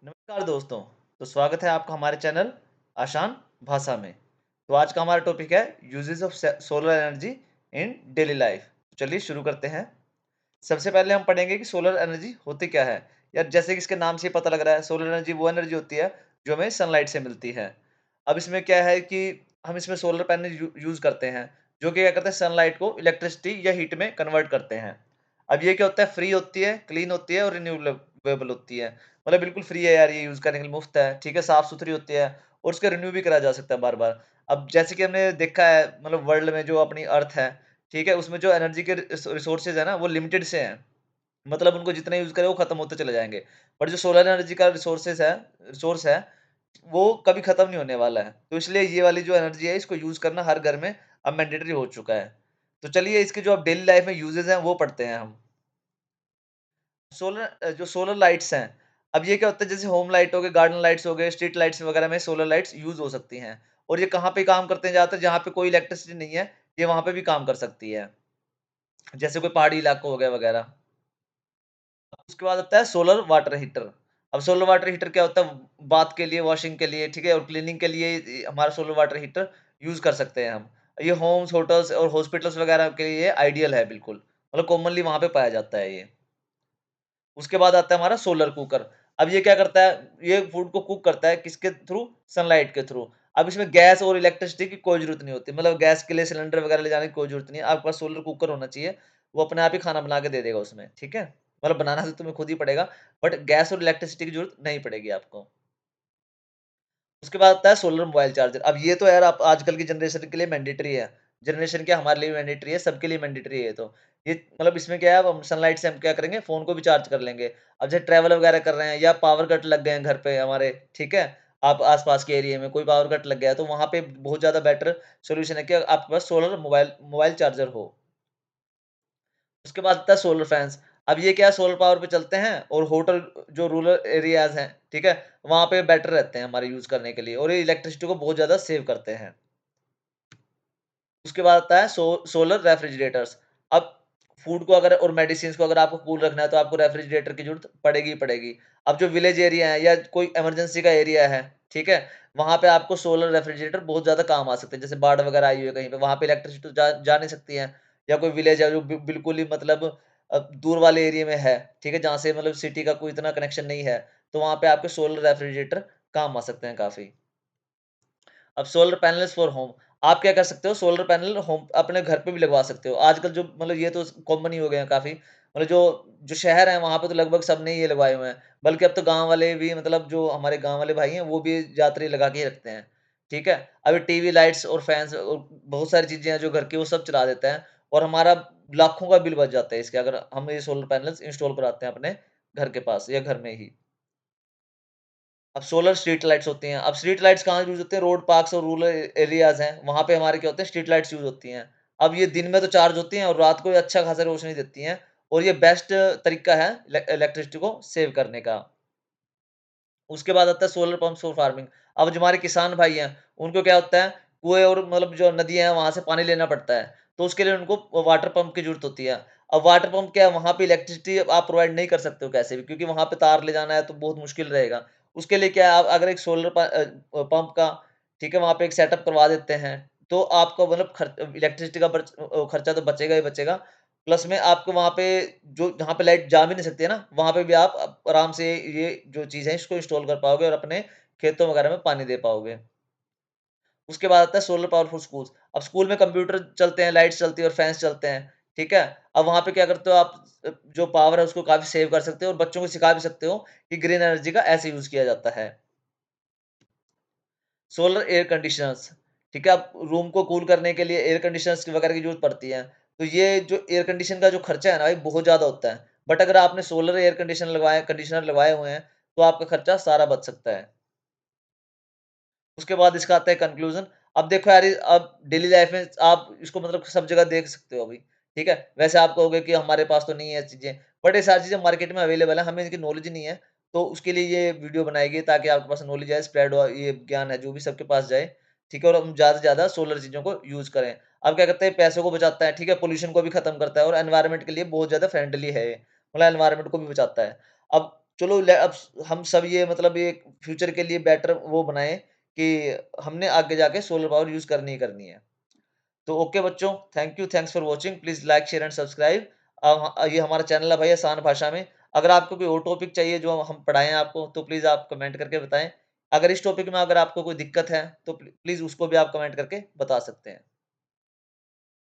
नमस्कार दोस्तों। तो स्वागत है आपका हमारे चैनल आसान भाषा में। तो आज का हमारा टॉपिक है uses of solar energy in daily life. चलिए शुरू करते हैं। सबसे पहले हम पढ़ेंगे कि सोलर एनर्जी होती क्या है। यार जैसे कि इसके नाम से ही पता लग रहा है, सोलर एनर्जी वो एनर्जी होती है जो हमें सनलाइट से मिलती है। अब इसमें क्या है कि हम इसमें सोलर पैनल यूज करते हैं, जो कि क्या करते हैं, सनलाइट को इलेक्ट्रिसिटी या हीट में कन्वर्ट करते हैं। अब ये क्या होता है, फ्री होती है, क्लीन होती है और रिन्यूएबल होती है। मतलब बिल्कुल फ्री है यार, ये यूज करने के लिए मुफ्त है, ठीक है, साफ सुथरी होती है और उसका रिन्यू भी करा जा सकता है बार बार। अब जैसे कि हमने देखा है, मतलब वर्ल्ड में जो अपनी अर्थ है, ठीक है, उसमें जो एनर्जी के रिसोर्सेज है ना, वो लिमिटेड से हैं। मतलब उनको जितना यूज करे वो खत्म होते चले जाएंगे। पर जो सोलर एनर्जी का रिसोर्स है, वो कभी खत्म नहीं होने वाला है। तो इसलिए ये वाली जो एनर्जी है, इसको यूज करना हर घर में अब मैंडेटरी हो चुका है। तो चलिए इसके जो अब डेली लाइफ में यूजेस हैं वो पढ़ते हैं हम। जो सोलर लाइट्स हैं, अब ये क्या होता है, जैसे होम लाइट हो गए, गार्डन लाइट्स हो गए, स्ट्रीट लाइट्स वगैरह में सोलर लाइट्स यूज हो सकती हैं। और ये कहाँ पे काम करते हैं ज़्यादातर, जहाँ पे कोई इलेक्ट्रिसिटी नहीं है, ये वहाँ पे भी काम कर सकती है। जैसे कोई पहाड़ी इलाका हो गया वगैरह। उसके बाद आता है सोलर वाटर हीटर। अब सोलर वाटर हीटर क्या होता है, बाथ के लिए, वॉशिंग के लिए, ठीक है, और क्लीनिंग के लिए हमारा सोलर वाटर हीटर यूज कर सकते हैं हम। ये होम्स, होटल्स और हॉस्पिटल्स वगैरह के लिए आइडियल है बिल्कुल। मतलब कॉमनली वहाँ पे पाया जाता है ये। उसके बाद आता है हमारा सोलर कुकर। अब ये क्या करता है, ये फूड को कुक करता है किसके थ्रू, सनलाइट के थ्रू। अब इसमें गैस और इलेक्ट्रिसिटी की कोई जरूरत नहीं होती, मतलब गैस के लिए सिलेंडर वगैरह ले जाने की कोई जरूरत नहीं है। आपके पास सोलर कुकर होना चाहिए, वो अपने आप ही खाना बना के दे देगा उसमें, ठीक है। मतलब बनाना तो तुम्हें खुद ही पड़ेगा, बट गैस और इलेक्ट्रिसिटी की जरूरत नहीं पड़ेगी आपको। उसके बाद आता है सोलर मोबाइल चार्जर। अब ये तो यार आप आजकल की जनरेशन के लिए मैंडेटरी है। जनरेशन क्या, हमारे लिए मैंडेटरी है, सबके लिए मैंडेटरी है ये तो। ये मतलब इसमें क्या है, अब हम सनलाइट से हम क्या करेंगे, फ़ोन को भी चार्ज कर लेंगे। अब जैसे ट्रैवल वगैरह कर रहे हैं या पावर कट लग गए हैं घर पे हमारे, ठीक है? आप आस-पास के एरिया में कोई पावर कट लग गया है, तो वहाँ पे बहुत ज़्यादा बेटर सॉल्यूशन है कि आपके पास सोलर मोबाइल मोबाइल चार्जर हो। उसके बाद आता है सोलर फैन्स। अब ये क्या है, सोलर पावर पे चलते हैं और होटल जो रूरल एरियाज़ हैं, ठीक है? वहाँ पे बेटर रहते हैं हमारे यूज़ करने के लिए और ये इलेक्ट्रिसिटी को बहुत ज़्यादा सेव करते हैं। उसके बाद आता है सोलर रेफ्रिजरेटर्स। अब फूड को अगर और मेडिसिन्स को अगर आपको कूल रखना है, तो आपको रेफ्रिजरेटर की ज़रूरत पड़ेगी ही पड़ेगी। अब जो विलेज एरिया है या कोई इमरजेंसी का एरिया है, ठीक है? वहाँ पे आपको सोलर रेफ्रिजरेटर बहुत ज़्यादा काम आ सकते हैं। जैसे बाढ़ वगैरह आई हुई है कहीं पे, वहाँ पे इलेक्ट्रिसिटी तो जा नहीं सकती है, या कोई विलेज है जो बिल्कुल ही मतलब दूर वाले एरिया में है, ठीक है? जहाँ से मतलब सिटी का कोई इतना कनेक्शन नहीं है, तो वहाँ पे आपके सोलर रेफ्रिजरेटर काम आ सकते हैं काफ़ी। अब सोलर पैनल्स फॉर होम, आप क्या कर सकते हो, सोलर पैनल होम अपने घर पे भी लगवा सकते हो। आजकल जो मतलब ये तो कॉमन ही हो गए हैं काफ़ी। मतलब जो जो शहर हैं वहाँ पे तो लगभग सबने ये लगवाए हुए हैं। बल्कि अब तो गाँव वाले भी, मतलब जो हमारे गाँव वाले भाई हैं, वो भी ज़्यादातर ये लगा के ही रखते हैं। ठीक है? अभी टीवी, लाइट्स और फैन्स और बहुत सारी चीज़ें हैं जो घर की, वो सब चला देते हैं और हमारा लाखों का बिल बच जाता है इसके, अगर हम ये सोलर पैनल्स इंस्टॉल कराते हैं अपने घर के पास या घर में ही। अब सोलर स्ट्रीट लाइट्स होती हैं। अब स्ट्रीट लाइट्स कहाँ यूज़ होती हैं, रोड, पार्क्स और रूरल एरियाज़ हैं, वहाँ पे हमारे क्या होते हैं, स्ट्रीट लाइट्स यूज़ होती हैं। अब ये दिन में तो चार्ज होती हैं और रात को ये अच्छा खासा रोशनी देती हैं और ये बेस्ट तरीका है इलेक्ट्रिसिटी को सेव करने का। उसके बाद आता है सोलर पंप्स फॉर फार्मिंग। अब जो हमारे किसान भाई हैं, उनको क्या होता है, कुएँ और मतलब जो नदियाँ हैं, वहाँ से पानी लेना पड़ता है, तो उसके लिए उनको वाटर पंप की ज़रूरत होती है। अब वाटर पंप क्या है, वहाँ पे इलेक्ट्रिसिटी आप प्रोवाइड नहीं कर सकते हो कैसे भी, क्योंकि वहाँ पे तार ले जाना है तो बहुत मुश्किल रहेगा। उसके लिए क्या है, आप अगर एक पंप का, ठीक है, वहाँ पे एक सेटअप करवा देते हैं, तो आपका मतलब इलेक्ट्रिसिटी का खर्चा तो बचेगा ही बचेगा। प्लस में आपको वहाँ पे जो जहाँ पे लाइट जा भी नहीं सकती है ना, वहाँ पे भी आप आराम से ये जो चीज़ है इसको इंस्टॉल कर पाओगे और अपने खेतों वगैरह में पानी दे पाओगे। उसके बाद आता है सोलर पावर फॉर स्कूल्स। अब स्कूल में कंप्यूटर चलते हैं, लाइट्स चलती है और फैन्स चलते हैं, ठीक है? अब वहाँ पे क्या करते हो आप, जो पावर है उसको काफ़ी सेव कर सकते हो और बच्चों को सिखा भी सकते हो कि ग्रीन एनर्जी का ऐसे यूज़ किया जाता है। सोलर एयर कंडीशनर्स, ठीक है? अब रूम को कूल करने के लिए एयर कंडीशनर्स वगैरह की ज़रूरत पड़ती है। तो ये जो एयर कंडीशन का जो खर्चा है ना भाई, बहुत ज़्यादा होता है। बट अगर आपने सोलर एयर कंडीशनर लगवाए हुए हैं, तो आपका खर्चा सारा बच सकता है। उसके बाद इसका आता है कंक्लूज़न। अब देखो यार, अब डेली लाइफ़ में आप इसको मतलब सब जगह देख सकते हो अभी, ठीक है? वैसे आप कहोगे कि हमारे पास तो नहीं है चीज़ें, बट ये सारी चीज़ें मार्केट में अवेलेबल है, हमें इनकी नॉलेज नहीं है, तो उसके लिए ये वीडियो बनाई गई ताकि आपके पास नॉलेज आए, स्प्रेड हो, ये ज्ञान है जो भी सबके पास जाए, ठीक है? और हम ज़्यादा से ज़्यादा सोलर चीज़ों को यूज़ करें। अब क्या करते हैं, पैसों को बचाता है, ठीक है? पॉल्यूशन को भी खत्म करता है और एनवायरनमेंट के लिए बहुत ज़्यादा फ्रेंडली है ये, मतलब एनवायरनमेंट को भी बचाता है। अब चलो अब हम सब ये मतलब ये फ्यूचर के लिए बेटर वो बनाएँ कि हमने आगे जाके सोलर पावर यूज़ करनी ही करनी है। तो ओके बच्चों, thank you, thanks for watching, please like, share and subscribe. ये हमारा चैनल है भाई आसान भाषा में। अगर आपको कोई और टॉपिक चाहिए जो हम पढ़ाएँ आपको, तो प्लीज़ आप कमेंट करके बताएँ। अगर इस टॉपिक में अगर आपको कोई दिक्कत है, तो प्लीज़ उसको भी आप कमेंट करके बता सकते हैं।